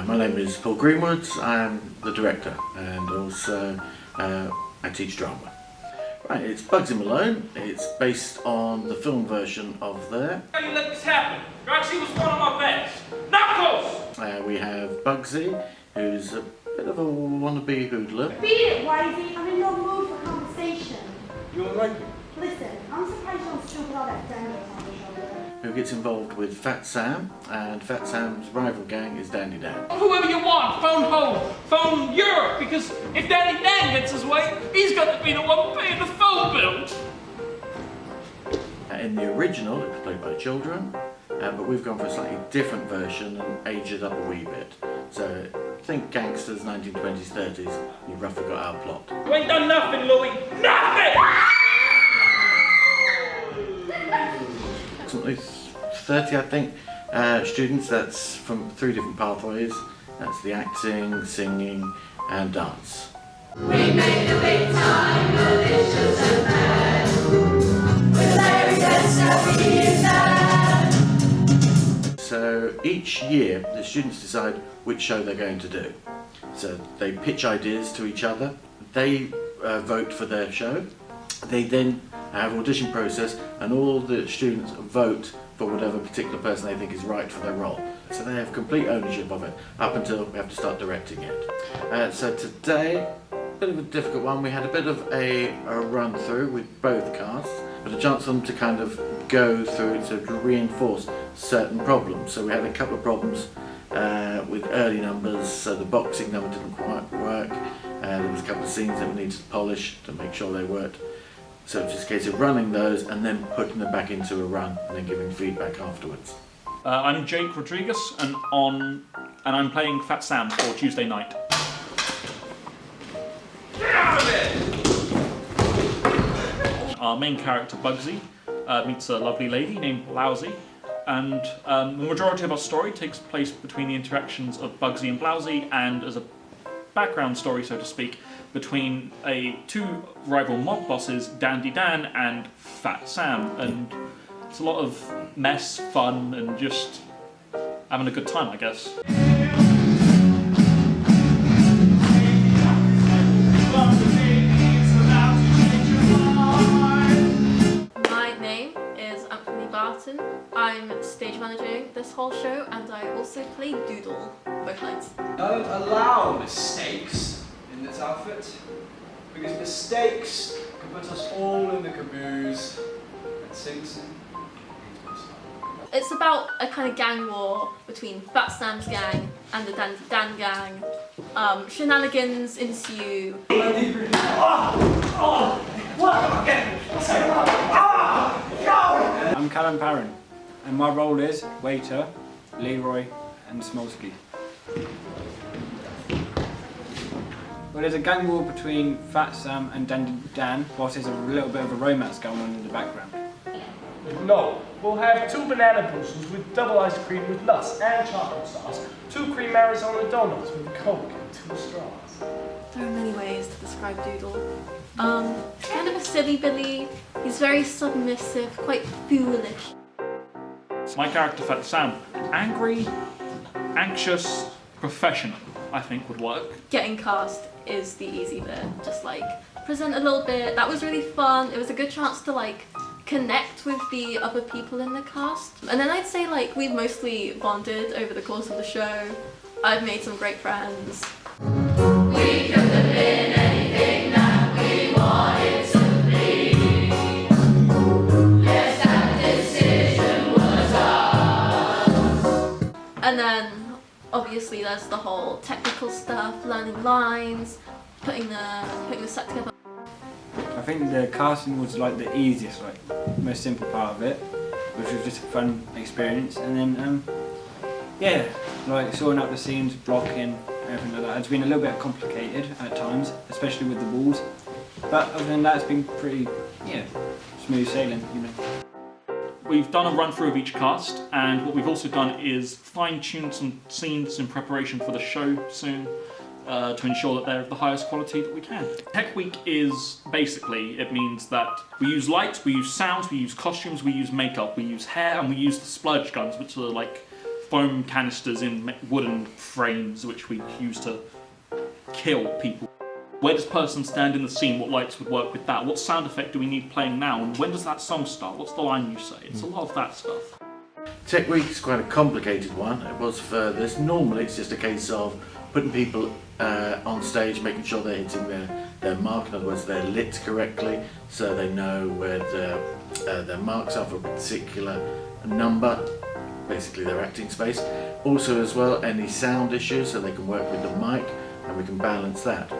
My name is Paul Greenwood. I'm the director and also I teach drama. Right, it's Bugsy Malone. It's based on the film version of there. How you let this happen? You actually was one of my best. Knuckles! We have Bugsy, who's a bit of a wannabe hoodler. Beat it, Wisey. I'm in no mood for conversation. You alright? Listen, I'm surprised you don't still put all that dandy on the shoulder. Who gets involved with Fat Sam, and Fat Sam's rival gang is Dandy Dan. Whoever you want, phone home, phone Europe, because if Danny Dan gets his way, he's got to be the one paying the phone bill. In the original, it was played by children, but we've gone for a slightly different version and aged it up a wee bit. So think gangsters, 1920s, 30s, you've roughly got our plot. You ain't done nothing, Louie. Nothing! Approximately 30, I think, students. That's from 3 different pathways. That's the acting, singing and dance. We made a big time, malicious and mad, with Larry and Stubby and Dad. So each year the students decide which show they're going to do. So they pitch ideas to each other, they vote for their show, they then have an audition process and all the students vote for whatever particular person they think is right for their role. So they have complete ownership of it up until we have to start directing it. So today, a bit of a difficult one. We had a bit of a run through with both casts, but a chance for them to kind of go through to reinforce certain problems. So we had a couple of problems with early numbers, so the boxing number didn't quite work. There was a couple of scenes that we needed to polish to make sure they worked. So it's just a case of running those and then putting them back into a run and then giving feedback afterwards. I'm Jake Rodriguez, and I'm playing Fat Sam for Tuesday night. Get out of it! Our main character, Bugsy, meets a lovely lady named Blousy, and the majority of our story takes place between the interactions of Bugsy and Blousy, and as a background story, so to speak, between two rival mob bosses, Dandy Dan and Fat Sam, and it's a lot of mess, fun, and just having a good time, I guess. My name is Anthony Barton. I'm stage managing this whole show, and I also play Doodle both nights. Don't allow mistakes in this outfit, because mistakes can put us all in the caboose and sing. It's about a kind of gang war between Fat Sam's gang and the Dandy Dan gang. Shenanigans ensue. I'm Callum Parron, and my role is Waiter, Leroy and Smolsky. Well, there's a gang war between Fat Sam and Dandy Dan, whilst there's a little bit of a romance going on in the background. No, we'll have 2 banana boosters with double ice cream with nuts and chocolate sauce, 2 cream Arizona donuts with Coke and 2 straws. There are many ways to describe Doodle. He's kind of a silly Billy. He's very submissive, quite foolish. My character, Fat Sam, angry, anxious, professional, I think would work. Getting cast is the easy bit. Just like present a little bit. That was really fun. It was a good chance to like connect with the other people in the cast. And then I'd say like we've mostly bonded over the course of the show. I've made some great friends. We could have been anything that we wanted to be. Yes, that decision was ours. And then obviously there's the whole technical stuff, learning lines, putting the set together. I think the casting was like the easiest, like most simple part of it, which was just a fun experience. And then, yeah, like sorting out the scenes, blocking, everything like that. It's been a little bit complicated at times, especially with the walls. But other than that, it's been pretty, yeah, smooth sailing, you know. We've done a run through of each cast, and what we've also done is fine-tune some scenes in preparation for the show soon, to ensure that they're of the highest quality that we can. Tech Week is basically, it means that we use lights, we use sounds, we use costumes, we use makeup, we use hair, and we use the splurge guns, which are like foam canisters in wooden frames which we use to kill people. Where does person stand in the scene? What lights would work with that? What sound effect do we need playing now? And when does that song start? What's the line you say? It's a lot of that stuff. Tech Week is quite a complicated one. It was for this. Normally it's just a case of putting people on stage, making sure they're hitting their mark. In other words, they're lit correctly, so they know where their marks are for a particular number, basically their acting space. Also as well, any sound issues, so they can work with the mic and we can balance that.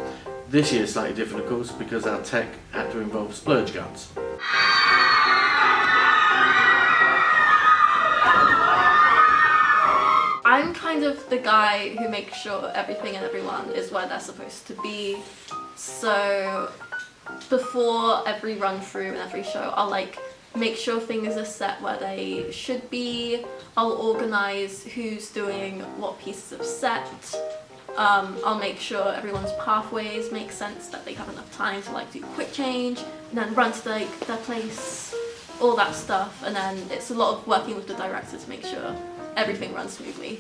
This year is slightly different, of course, because our tech had to involve splurge guns. I'm kind of the guy who makes sure everything and everyone is where they're supposed to be. So before every run through and every show, I'll like make sure things are set where they should be. I'll organise who's doing what pieces of set. I'll make sure everyone's pathways make sense, that they have enough time to like do quick change and then run to like their place, all that stuff. And then it's a lot of working with the director to make sure everything runs smoothly.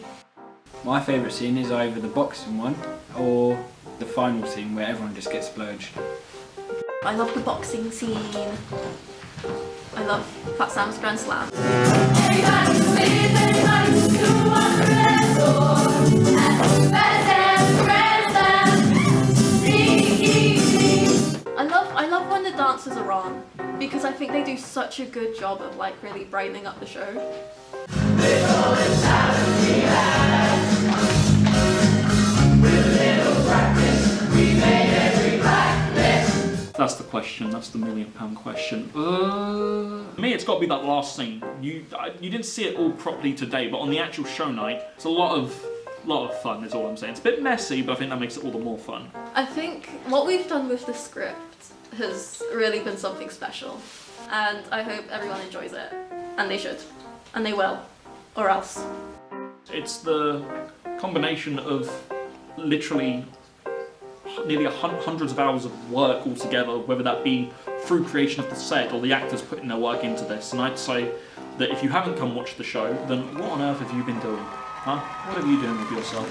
My favourite scene is either the boxing one or the final scene where everyone just gets splurged. I love the boxing scene. I love Fat Sam's Grand Slam. Everybody sleep, everybody do one red door. And Fat Sam's Grand Slam. I love when the dancers are on, because I think they do such a good job of like really brightening up the show. That's the question. That's the £1 million question. For me, it's got to be that last scene. You didn't see it all properly today, but on the actual show night, it's a lot of fun. Is all I'm saying. It's a bit messy, but I think that makes it all the more fun. I think what we've done with the script has really been something special, and I hope everyone enjoys it, and they should, and they will, or else. It's the combination of literally nearly hundreds of hours of work altogether, whether that be through creation of the set or the actors putting their work into this. And I'd say that if you haven't come watch the show, then what on earth have you been doing? Huh? What are you doing with yourself?